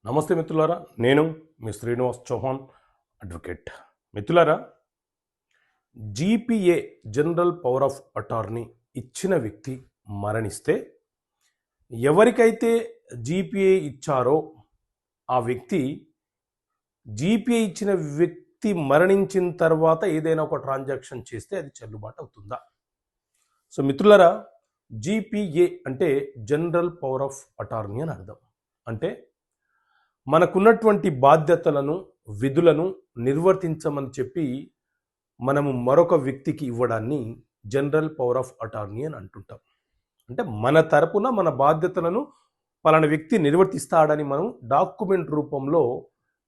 నమస్తే మిత్రులారా, నేను మీ శ్రీనివాస్ చౌహాన్ అడ్వకేట్. మిత్రులారా, GPA general power of attorney ఇచ్చిన వ్యక్తి మరణిస్తే ఎవరికైతే జీపీఏ ఇచ్చారో ఆ వ్యక్తి జీపీఏ ఇచ్చిన వ్యక్తి మరణించిన తర్వాత ఏదైనా ఒక ట్రాన్సాక్షన్ చేస్తే అది చెల్లుబాటు అవుతుందా? సో మిత్రులారా, జీపీఏ అంటే జనరల్ పవర్ ఆఫ్ అటార్నీ అని అర్థం. అంటే మనకున్నటువంటి బాధ్యతలను విధులను నిర్వర్తించమని చెప్పి మనము మరొక వ్యక్తికి ఇవ్వడాన్ని జనరల్ పవర్ ఆఫ్ అటార్నీ అని అంటుంటాం. అంటే మన తరపున మన బాధ్యతలను పలానా వ్యక్తి నిర్వర్తిస్తాడని మనం డాక్యుమెంట్ రూపంలో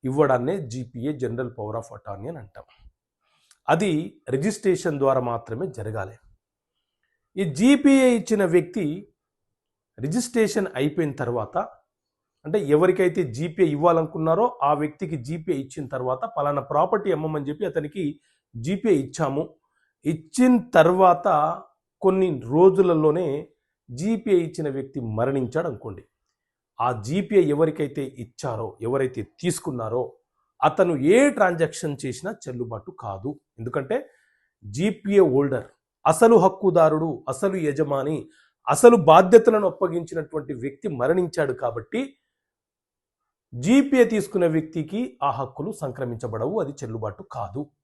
ఇవ్వడాన్నే GPA general power of attorney అని అంటాం. అది రిజిస్ట్రేషన్ ద్వారా మాత్రమే జరగాలి. ఈ జీపీఏ ఇచ్చిన వ్యక్తి రిజిస్ట్రేషన్ అయిపోయిన తర్వాత, అంటే ఎవరికైతే జీపీఏ ఇవ్వాలనుకున్నారో ఆ వ్యక్తికి జీపీఏ ఇచ్చిన తర్వాత పలానా ప్రాపర్టీ అమ్మమని చెప్పి అతనికి జీపీఏ ఇచ్చాము. ఇచ్చిన తర్వాత కొన్ని రోజులలోనే జీపీఏ ఇచ్చిన వ్యక్తి మరణించాడు అనుకోండి. ఆ జీపీఏ ఎవరికైతే ఇచ్చారో, ఎవరైతే తీసుకున్నారో అతను ఏ ట్రాన్సాక్షన్ చేసినా చెల్లుబాటు కాదు. ఎందుకంటే జీపీఏ హోల్డర్, అసలు హక్కుదారుడు, అసలు యజమాని, అసలు బాధ్యతలను అప్పగించినటువంటి వ్యక్తి మరణించాడు కాబట్టి జీపీఏ తీసుకున్న వ్యక్తికి ఆ హక్కులు సంక్రమించబడవు, అది చెల్లుబాటు కాదు.